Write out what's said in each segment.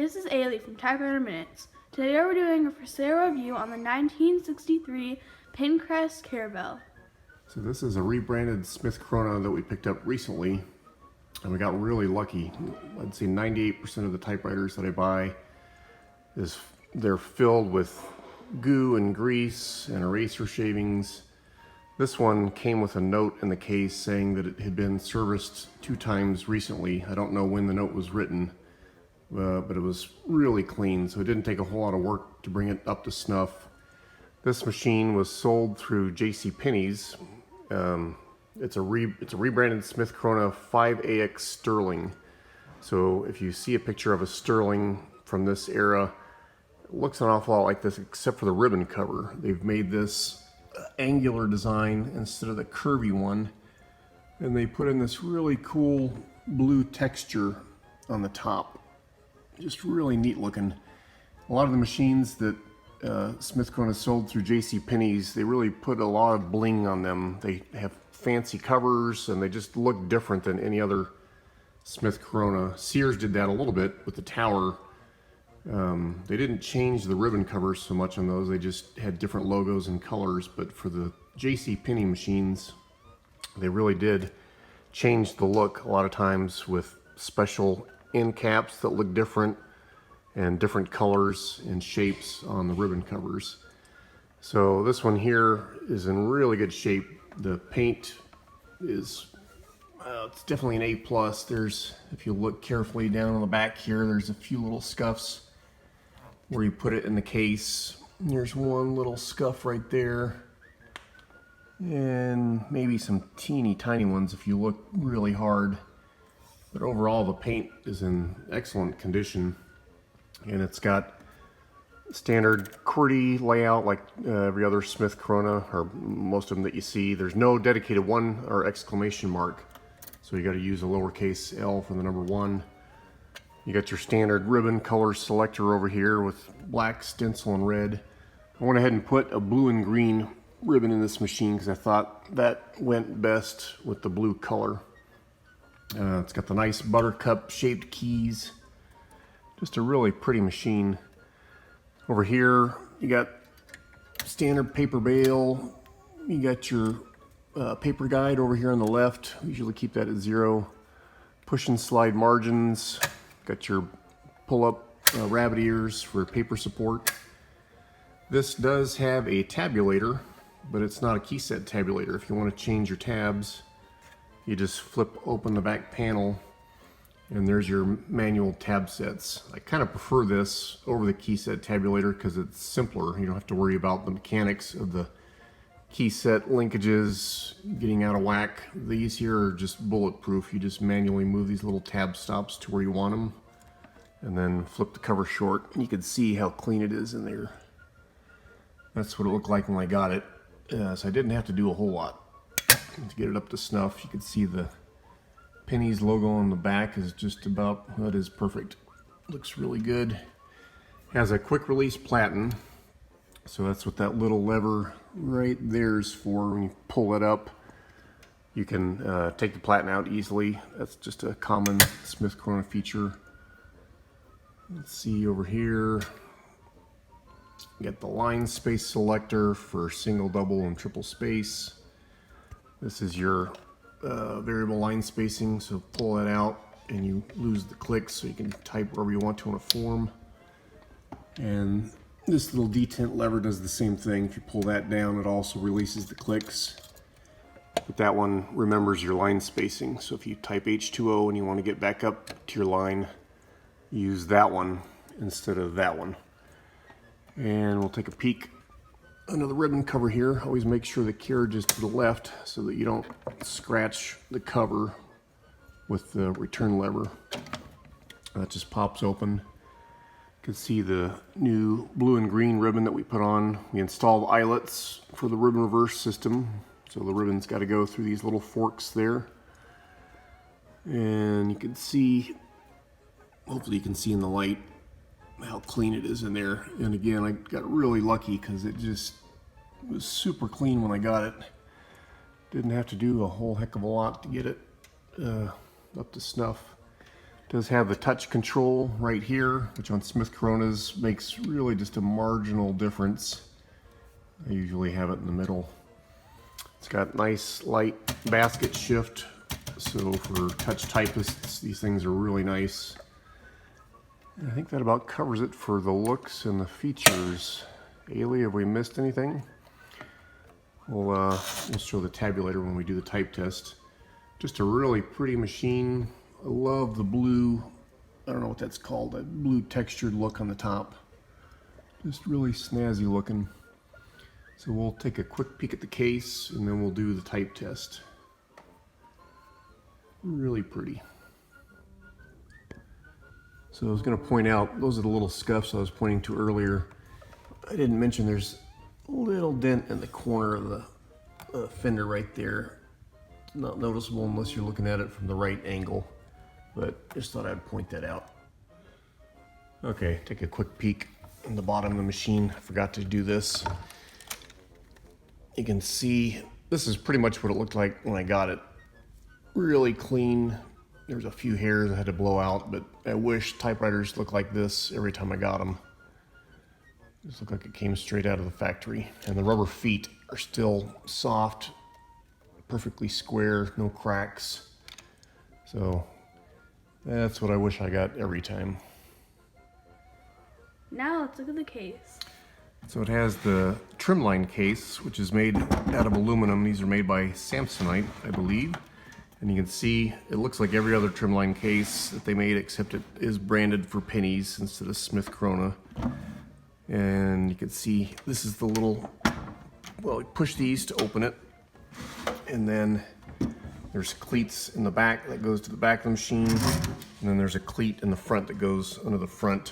This is Ailey from Typewriter Minutes. Today we're doing a for sale review on the 1963 Pincrest Caravelle. So this is a rebranded Smith Corona that we picked up recently, and we got really lucky. I'd say 98% of the typewriters that I buy they're filled with goo and grease and eraser shavings. This one came with a note in the case saying that it had been serviced 2 times recently. I don't know when the note was written, but it was really clean, so it didn't take a whole lot of work to bring it up to snuff. This machine was sold through JCPenney's. It's a rebranded Smith Corona 5AX Sterling. So if you see a picture of a Sterling from this era, it looks an awful lot like this except for the ribbon cover. They've made this angular design instead of the curvy one, and they put in this really cool blue texture on the top. Just really neat looking. A lot of the machines that Smith Corona sold through JCPenney's, they really put a lot of bling on them. They have fancy covers and they just look different than any other Smith Corona. Sears did that a little bit with the Tower. They didn't change the ribbon covers so much on those, they just had different logos and colors. But for the JCPenney machines, they really did change the look a lot of times with special end caps that look different and different colors and shapes on the ribbon covers. So this one here is in really good shape. The paint is it's definitely an A+. There's, if you look carefully down on the back here, there's a few little scuffs where you put it in the case. There's one little scuff right there, and maybe some teeny tiny ones if you look really hard. But overall, the paint is in excellent condition, and it's got standard QWERTY layout like every other Smith Corona, or most of them that you see. There's no dedicated 1 or exclamation mark, so you got to use a lowercase L for the number 1. You got your standard ribbon color selector over here with black stencil and red. I went ahead and put a blue and green ribbon in this machine because I thought that went best with the blue color. It's got the nice buttercup shaped keys. Just a really pretty machine. Over here you got standard paper bail. You got your paper guide over here on the left. Usually keep that at 0. Push and slide margins. Got your pull-up rabbit ears for paper support. This does have a tabulator, but it's not a key set tabulator. If you want to change your tabs, you just flip open the back panel and there's your manual tab sets. I kind of prefer this over the key set tabulator because it's simpler. You don't have to worry about the mechanics of the key set linkages getting out of whack. These here are just bulletproof. You just manually move these little tab stops to where you want them and then flip the cover short. You can see how clean it is in there. That's what it looked like when I got it. So I didn't have to do a whole lot to get it up to snuff. You can see the Penny's logo on the back is just about, that is perfect. Looks really good. Has a quick release platen. So that's what that little lever right there is for. When you pull it up, you can take the platen out easily. That's just a common Smith Corona feature. Let's see over here. You got the line space selector for single, double, and triple space. This is your variable line spacing, so pull that out and you lose the clicks so you can type wherever you want to on a form. And this little detent lever does the same thing. If you pull that down, it also releases the clicks. But that one remembers your line spacing. So if you type H2O and you want to get back up to your line, use that one instead of that one. And we'll take a peek under the ribbon cover here. Always make sure the carriage is to the left so that you don't scratch the cover with the return lever. That just pops open. You can see the new blue and green ribbon that we put on. We installed eyelets for the ribbon reverse system, so the ribbon's got to go through these little forks there. And you can see, hopefully you can see in the light, how clean it is in there. And again, I got really lucky because it just was super clean when I got it. Didn't have to do a whole heck of a lot to get it up to snuff. Does have the touch control right here, which on Smith Coronas makes really just a marginal difference. I usually have it in the middle. It's got nice light basket shift, so for touch typists, these things are really nice. And I think that about covers it for the looks and the features. Ailey, have we missed anything? We'll show the tabulator when we do the type test. Just a really pretty machine. I love the blue, I don't know what that's called, that blue textured look on the top. Just really snazzy looking. So we'll take a quick peek at the case and then we'll do the type test. Really pretty. So I was going to point out, those are the little scuffs I was pointing to earlier. I didn't mention there's a little dent in the corner of the fender right there. Not noticeable unless you're looking at it from the right angle. But just thought I'd point that out. Okay, take a quick peek in the bottom of the machine. I forgot to do this. You can see this is pretty much what it looked like when I got it. Really clean. There's a few hairs I had to blow out, but I wish typewriters looked like this every time I got them. This looked like it came straight out of the factory. And the rubber feet are still soft, perfectly square, no cracks. So that's what I wish I got every time. Now let's look at the case. So it has the trimline case, which is made out of aluminum. These are made by Samsonite, I believe. And you can see it looks like every other trimline case that they made, except it is branded for pennies instead of Smith Corona. And you can see this is the little, well, you push these to open it. And then there's cleats in the back that goes to the back of the machine. And then there's a cleat in the front that goes under the front.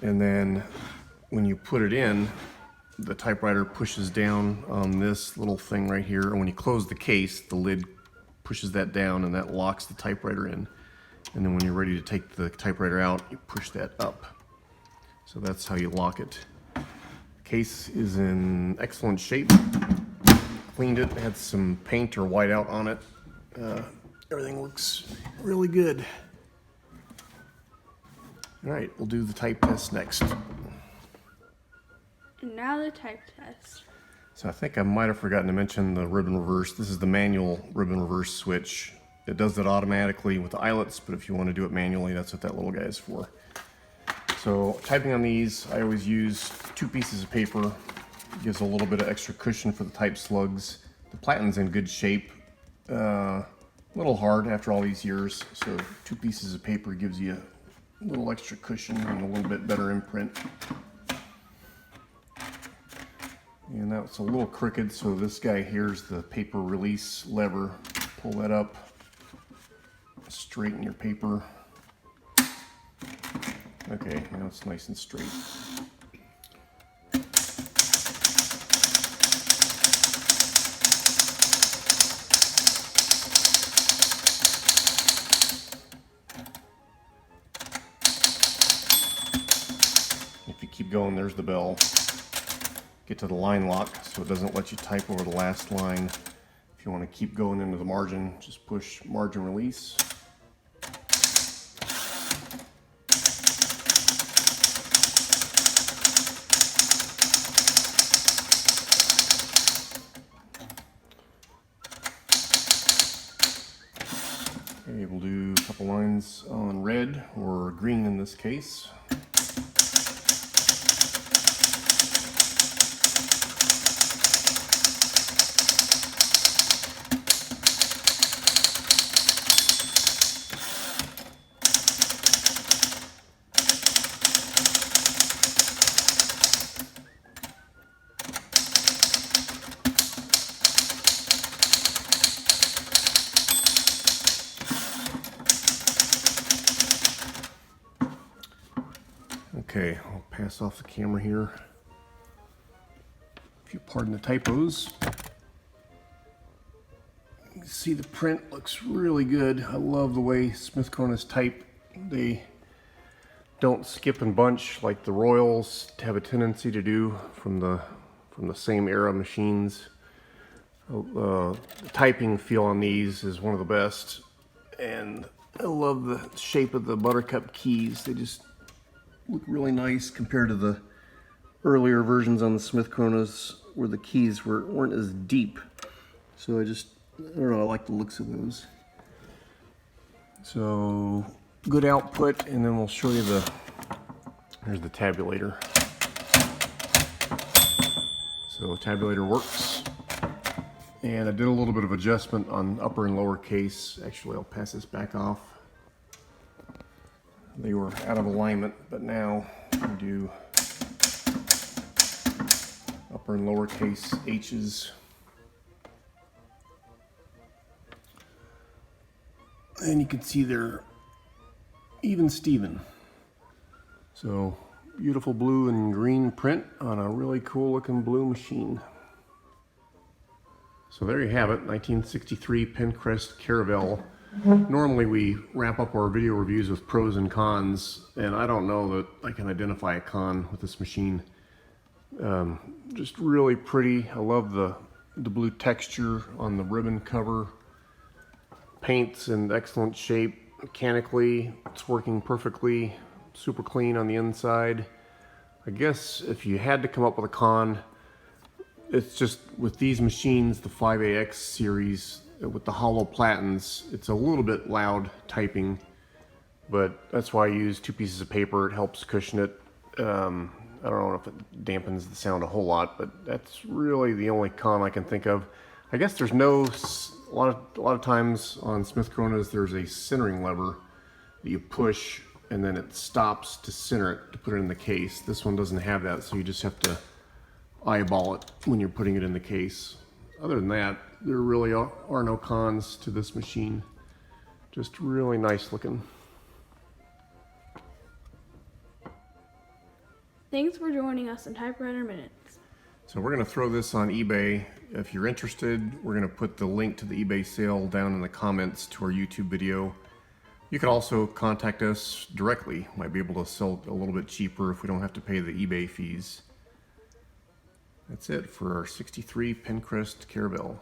And then when you put it in, the typewriter pushes down on this little thing right here. And when you close the case, the lid pushes that down and that locks the typewriter in. And then when you're ready to take the typewriter out, you push that up. So that's how you lock it. The case is in excellent shape. Cleaned it, had some paint or whiteout on it. Everything looks really good. All right, we'll do the type test next. And now the type test. So I think I might have forgotten to mention the ribbon reverse. This is the manual ribbon reverse switch. It does it automatically with the eyelets, but if you want to do it manually, that's what that little guy is for. So typing on these, I always use 2 pieces of paper. It gives a little bit of extra cushion for the type slugs. The platinum's in good shape. A little hard after all these years, so 2 pieces of paper gives you a little extra cushion and a little bit better imprint. And that's a little crooked, so this guy here's the paper release lever. Pull that up, straighten your paper. Okay, now it's nice and straight. If you keep going, there's the bell. Get to the line lock so it doesn't let you type over the last line. If you want to keep going into the margin, just push margin release. Okay, we'll do a couple lines on red or green in this case. Okay, I'll pass off the camera here. If you pardon the typos. You can see the print looks really good. I love the way Smith Coronas type. They don't skip and bunch like the Royals have a tendency to do from the same era machines. The typing feel on these is one of the best, and I love the shape of the Buttercup keys. They just look really nice compared to the earlier versions on the Smith Kronos where the keys weren't as deep. So I don't know, I like the looks of those. So good output, and then we'll show you here's the tabulator. So the tabulator works. And I did a little bit of adjustment on upper and lower case. Actually, I'll pass this back off. They were out of alignment, but now we do upper and lower case H's. And you can see they're even Steven. So beautiful blue and green print on a really cool looking blue machine. So there you have it, 1963 Pencrest Caravelle. Normally we wrap up our video reviews with pros and cons, and I don't know that I can identify a con with this machine. Just really pretty. I love the blue texture on the ribbon cover. Paint's in excellent shape. Mechanically, it's working perfectly. Super clean on the inside. I guess if you had to come up with a con, it's just with these machines, the 5AX series, with the hollow platins, it's a little bit loud typing, but that's why I use 2 pieces of paper. It helps cushion it. I don't know if it dampens the sound a whole lot, but that's really the only con I can think of. I guess there's a lot of times on Smith Kronos there's a centering lever that you push and then it stops to center it to put it in the case. This one doesn't have that, so you just have to eyeball it when you're putting it in the case. Other than that, there really are no cons to this machine. Just really nice looking. Thanks for joining us in Typewriter Minutes. So we're going to throw this on eBay. If you're interested, we're going to put the link to the eBay sale down in the comments to our YouTube video. You can also contact us directly. Might be able to sell it a little bit cheaper if we don't have to pay the eBay fees. That's it for our 63 Pencrest Caravelle.